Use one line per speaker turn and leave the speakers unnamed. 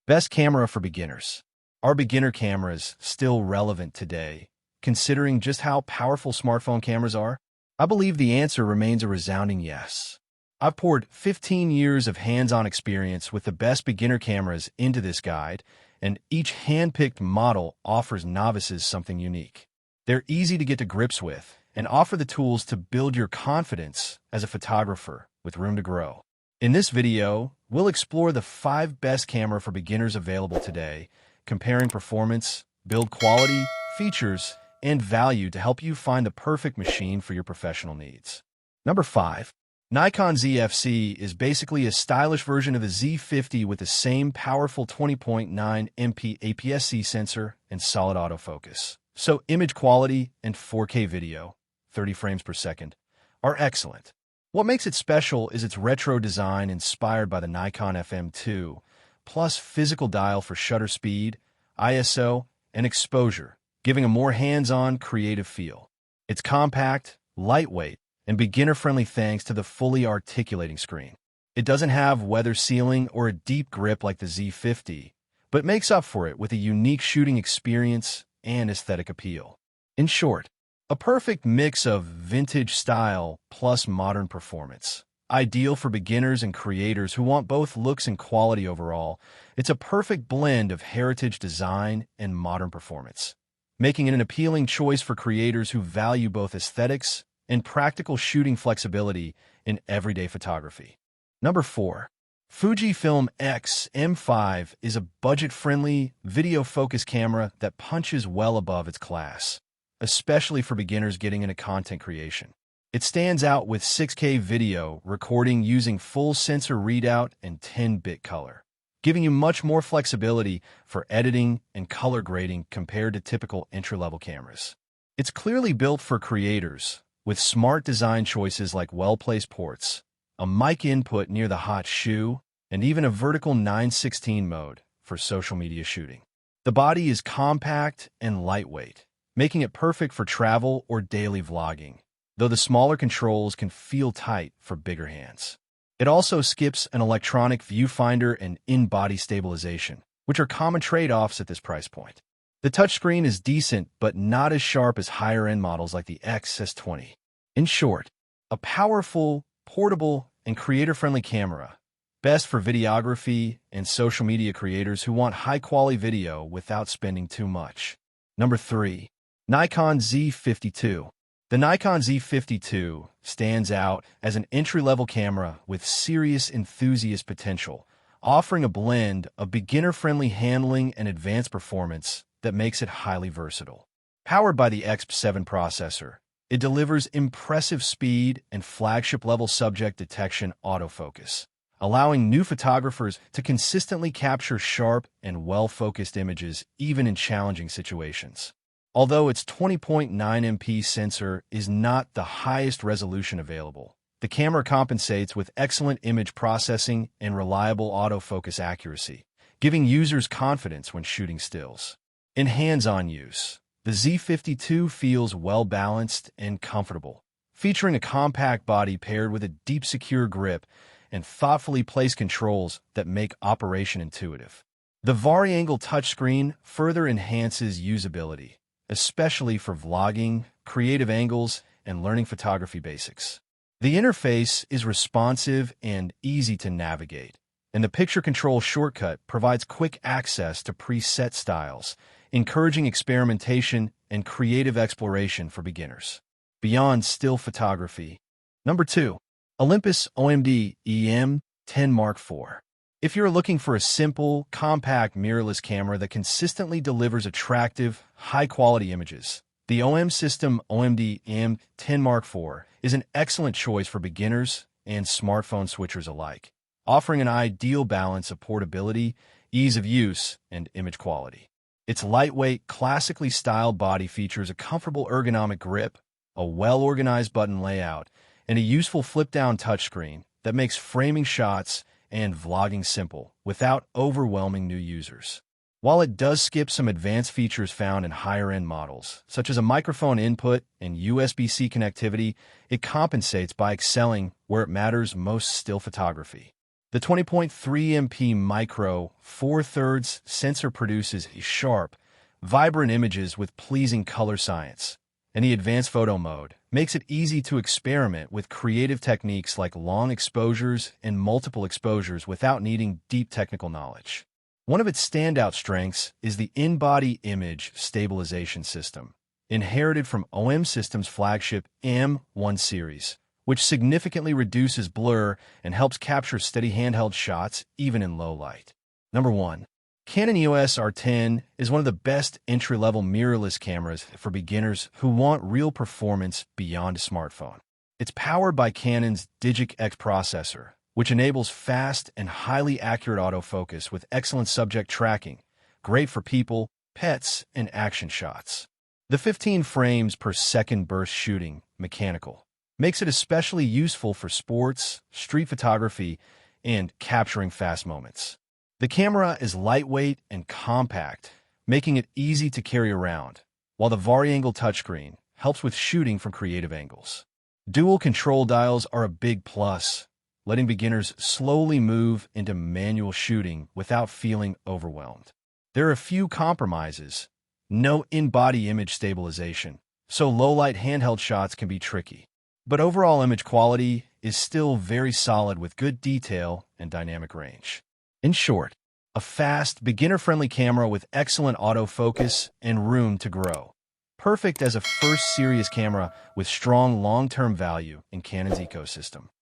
Best camera for beginners. Are beginner cameras still relevant today, considering just how powerful smartphone cameras are? I believe the answer remains a resounding yes. I've poured 15 years of hands-on experience with the best beginner cameras into this guide, and each hand-picked model offers novices something unique. They're easy to get to grips with and offer the tools to build your confidence as a photographer with room to grow. In this video, we'll explore the 5 best camera for beginners available today, comparing performance, build quality, features, and value to help you find the perfect machine for your professional needs. Number 5. Nikon Z50 is basically a stylish version of the Z50 with the same powerful 20.9 MP APS-C sensor and solid autofocus. So image quality and 4K video, 30 frames per second, are excellent. What makes it special is its retro design inspired by the Nikon FM2, plus physical dial for shutter speed, ISO, and exposure, giving a more hands-on, creative feel. It's compact, lightweight, and beginner-friendly thanks to the fully articulating screen. It doesn't have weather sealing or a deep grip like the Z50, but makes up for it with a unique shooting experience and aesthetic appeal. In short, a perfect mix of vintage style plus modern performance. Ideal for beginners and creators who want both looks and quality overall, it's a perfect blend of heritage design and modern performance, making it an appealing choice for creators who value both aesthetics and practical shooting flexibility in everyday photography. Number 4. Fujifilm X-M5 is a budget-friendly, video-focused camera that punches well above its class, especially for beginners getting into content creation. It stands out with 6K video recording using full sensor readout and 10-bit color, giving you much more flexibility for editing and color grading compared to typical entry-level cameras. It's clearly built for creators, with smart design choices like well-placed ports, a mic input near the hot shoe, and even a vertical 9:16 mode for social media shooting. The body is compact and lightweight, making it perfect for travel or daily vlogging, though the smaller controls can feel tight for bigger hands. It also skips an electronic viewfinder and in-body stabilization, which are common trade-offs at this price point. The touchscreen is decent, but not as sharp as higher-end models like the XS20. In short, a powerful, portable, and creator-friendly camera, best for videography and social media creators who want high-quality video without spending too much. Number 3. Nikon Z50 II. The Nikon Z50 II stands out as an entry-level camera with serious enthusiast potential, offering a blend of beginner-friendly handling and advanced performance that makes it highly versatile. Powered by the X-M5 processor, it delivers impressive speed and flagship-level subject detection autofocus, allowing new photographers to consistently capture sharp and well-focused images even in challenging situations. Although its 20.9 MP sensor is not the highest resolution available, the camera compensates with excellent image processing and reliable autofocus accuracy, giving users confidence when shooting stills. In hands-on use, the Z50 II feels well-balanced and comfortable, featuring a compact body paired with a deep, secure grip and thoughtfully placed controls that make operation intuitive. The vari-angle touchscreen further enhances usability, especially for vlogging, creative angles, and learning photography basics. The interface is responsive and easy to navigate, and the picture control shortcut provides quick access to preset styles, encouraging experimentation and creative exploration for beginners. Beyond still photography. Number 2. Olympus OMD EM10 Mark IV. If you're looking for a simple, compact mirrorless camera that consistently delivers attractive, high-quality images, the OM System OMD EM10 Mark IV is an excellent choice for beginners and smartphone switchers alike, offering an ideal balance of portability, ease of use, and image quality. Its lightweight, classically styled body features a comfortable ergonomic grip, a well-organized button layout, and a useful flip-down touchscreen that makes framing shots and vlogging simple without overwhelming new users. While it does skip some advanced features found in higher-end models, such as a microphone input and USB-C connectivity, it compensates by excelling where it matters most: still photography. The 20.3 MP micro 4/3 sensor produces sharp, vibrant images with pleasing color science, and the advanced photo mode makes it easy to experiment with creative techniques like long exposures and multiple exposures without needing deep technical knowledge. One of its standout strengths is the in-body image stabilization system, inherited from OM System's flagship M1 series, which significantly reduces blur and helps capture steady handheld shots even in low light. Number 1. Canon EOS R10 is one of the best entry-level mirrorless cameras for beginners who want real performance beyond a smartphone. It's powered by Canon's Digic X processor, which enables fast and highly accurate autofocus with excellent subject tracking, great for people, pets, and action shots. The 15 frames per second burst shooting, mechanical, makes it especially useful for sports, street photography, and capturing fast moments. The camera is lightweight and compact, making it easy to carry around, while the vari-angle touchscreen helps with shooting from creative angles. Dual control dials are a big plus, letting beginners slowly move into manual shooting without feeling overwhelmed. There are a few compromises. No in-body image stabilization, so low-light handheld shots can be tricky. But overall image quality is still very solid with good detail and dynamic range. In short, a fast, beginner-friendly camera with excellent autofocus and room to grow. Perfect as a first serious camera with strong long-term value in Canon's ecosystem.